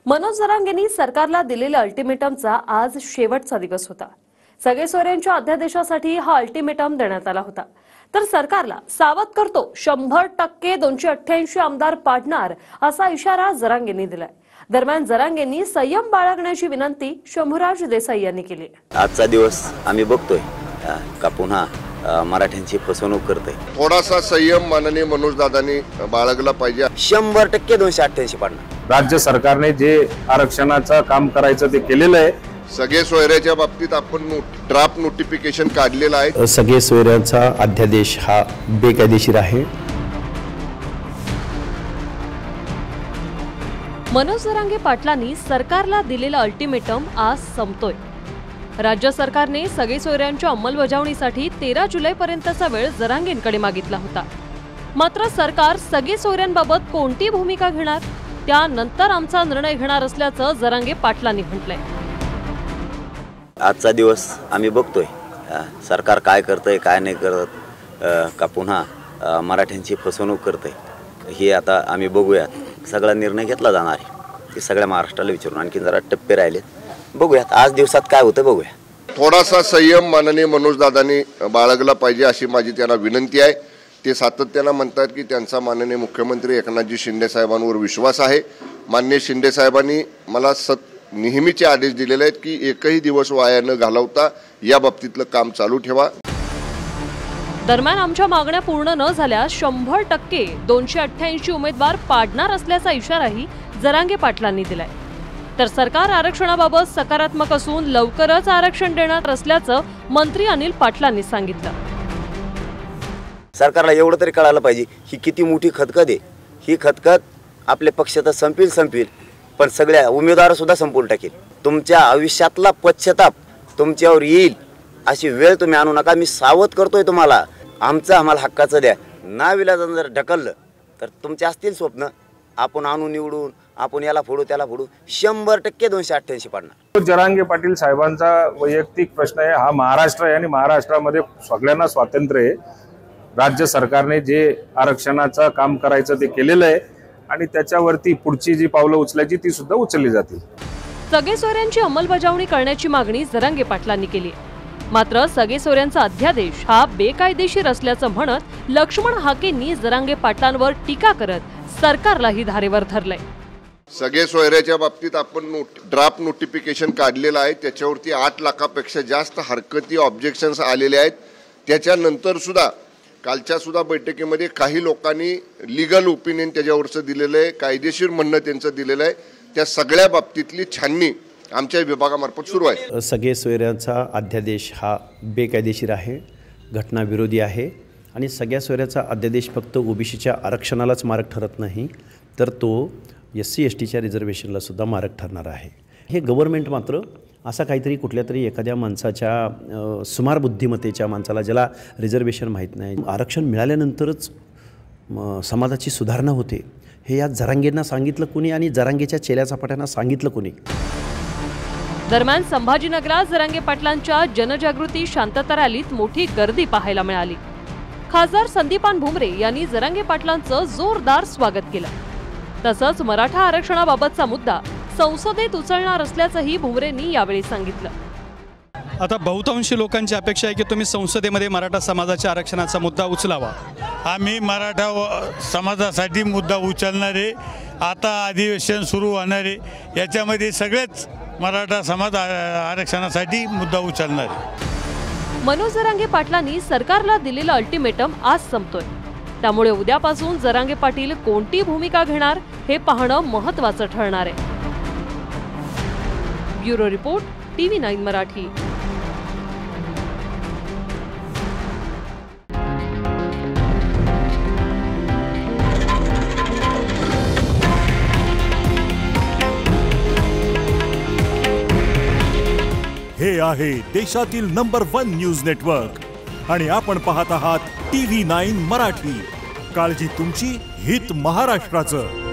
मनोज जरांगेंनी सरकारला दिलेल्या अल्टिमेटमचा आज शेवटचा दिवस होता। सगळे सोयऱ्यांच्या अध्यादेशासाठी हा अल्टिमेटम देण्यात आला होता। तर सरकारला सावध करतो, 100% 288 आमदार पाडणार असा इशारा जरांगेंनी दिलाय। दरम्यान जरांगेंनी संयम बाळगण्याची विनंती शंभूराज देसाई यांनी केली। आजचा दिवस आम्ही बघतोय का पुन्हा मराठ्यांची फसवणूक करते। थोडासा संयम माननीय मनोज दादांनी बाळगला पाहिजे। 100% 288 पाडणार। राज्य सरकारने जे आरक्षणाचं काम करायचं ते केलेलं आहे। सगळे सोयऱ्याच्या बाबतीत आपण ड्राफ्ट नोटिफिकेशन काढलेलं आहे। सगळे सोयऱ्यांचा अध्यादेश हा बेकायदेशीर आहे। मनोज जरांगे पाटलांनी सरकारला दिलेला अल्टिमेटम आज संपतोय। राज्य सरकारने सगळे सोयऱ्यांच्या अंमलबजावणीसाठी 13 जुलैपर्यंतचा वेळ जरांगेंकडे मागितला होता। मात्र सरकार सगळे सोयऱ्यांबाबत कोणती भूमिका घेणार त्यानंतर आमचा निर्णय घेणार असल्याचं जरांगे पाटलांनी म्हटलंय। आजचा दिवस आम्ही बघतोय सरकार काय करतंय काय नाही करत, का पुन्हा मराठ्यांची फसवणूक करतंय हे आता आम्ही बघूयात। सगळा निर्णय घेतला जाणार आहे ते सगळ्या महाराष्ट्राला विचारून, आणखी जरा टप्पे राहिलेत, बघूयात आज दिवसात काय होतं बघूया। थोडासा संयम माननीय मनोज दादांनी बाळगला पाहिजे अशी माझी त्यांना विनंती आहे। ते सातत्याने म्हणतात की त्यांचा माननीय मुख्यमंत्री एकनाथजी शिंदे साहेबांवर विश्वास आहे। माननीय शिंदे साहेबांनी मला नेहमीचे आदेश दिलेले आहेत की एकही दिवस वाया न घालवता या बाबतीतलं काम चालू ठेवा। दरम्यान आमच्या मागण्या पूर्ण न झाल्यास 100% 288 उमेदवार पाडणार असल्याचा इशाराही जरांगे पाटलांनी दिलाय। तर सरकार आरक्षणाबाबत सकारात्मक असून लवकरच आरक्षण देणार असल्याचं मंत्री अनिल पाटलांनी सांगितलं। सरकारला एवढं तरी कळायला पाहिजे ही किती मोठी खतखत आहे। ही खतखत आपले पक्ष तर संपील पण सगळ्या उमेदवार सुद्धा संपून टाकेल। तुमच्या आयुष्यातला पश्चाताप तुमच्यावर येईल अशी वेळ तुम्ही आणू नका। मी सावध करतोय तुम्हाला, आम्हाला हक्काचं द्या। नाविलाजानं जर ढकललं तर तुमचे असतील स्वप्न, आपण आणून निवडून आपण याला फोडू त्याला फोडू, 100% 288 पाडणार। जरांगे पाटील साहेबांचा वैयक्तिक प्रश्न आहे, हा महाराष्ट्र आहे आणि महाराष्ट्रामध्ये सगळ्यांना स्वातंत्र्य आहे। राज्य सरकारने जे आरक्षणाचं काम करायचं ते केलेलं आहे आणि त्याच्यावरती पुढची जी पावलं उचलायची ती सुद्धा उचलली जातील। सगळे सोयऱ्यांची अंमलबजावणी करण्याची मागणी जरांगे पाटलांनी केली। मात्र सगळे सोयऱ्यांचा अध्यादेश हा बेकायदेशीर असल्याचं म्हणत लक्ष्मण हाकेंनी जरांगे पाटलांवर टीका करत सरकारलाही धारेवर धरलंय। सगळे सोयऱ्याच्या बाबतीत आपण ड्राफ्ट नोटिफिकेशन काढलेलं आहे। त्याच्यावरती 8 लाखापेक्षा जास्त हरकती ऑब्जेक्शन्स आलेले आहेत। त्याच्यानंतर सुद्धा कालच्या सुद्धा बैठकीमध्ये काही लोकांनी लीगल ओपिनियन त्याच्यावरचं दिलेलं आहे, कायदेशीर म्हणणं त्यांचं दिलेलं आहे। त्या सगळ्या बाबतीतली छाननी आमच्या विभागामार्फत सुरू आहे। सगळे सोयऱ्यांचा अध्यादेश हा बेकायदेशीर आहे, घटनाविरोधी आहे आणि सगळ्या सोयऱ्याचा अध्यादेश फक्त ओबीसीच्या आरक्षणालाच मारक ठरत नाही तर तो SC STच्या रिझर्वेशनला सुद्धा मारक ठरणार आहे। हे गव्हर्नमेंट मात्र असा काहीतरी कुठल्या तरी एखाद्या माणसाच्या सुमार बुद्धिमत्तेच्या माणसाला ज्याला रिझर्वेशन माहीत नाही, आरक्षण मिळाल्यानंतरच समाजाची सुधारणा होते हे या जरांगेंना सांगितलं कोणी आणि जरांगेच्या चेल्या चपाट्यांना सांगितलं कोणी? दरम्यान संभाजीनगरात जरांगे पाटलांच्या जनजागृती शांतता रॅलीत मोठी गर्दी पाहायला मिळाली। खासदार संदीपान भुमरे यांनी जरांगे पाटलांचं जोरदार स्वागत केलं। तसंच मराठा आरक्षणाबाबतचा मुद्दा संसदेत उचलणार असल्याचंही भुमरेंनी यावेळी सांगितलं। आता बहुतांशी लोकांची अपेक्षा आहे की तुम्ही संसदेमध्ये मराठा समाजाच्या आरक्षणाचा मुद्दा उचलावा। आम्ही मराठा समाजासाठी मुद्दा उचलणारे, आता अधिवेशन सुरू होणारे याच्यामध्ये सगळेच मराठा समाज आरक्षणासाठी मुद्दा उचलणारे। मनोज जरांगे पाटलांनी सरकारला दिलेला अल्टिमेटम आज संपतोय। त्यामुळे उद्यापासून जरांगे पाटील कोणती भूमिका घेणार हे पाहणं महत्त्वाचं ठरणार आहे। Bureau report TV9 Marathi. हे आहे देशातील नंबर 1 न्यूज नेटवर्क आणि आपण पाहत आहात TV9 मराठी। काळजी तुमची, हित महाराष्ट्राचं।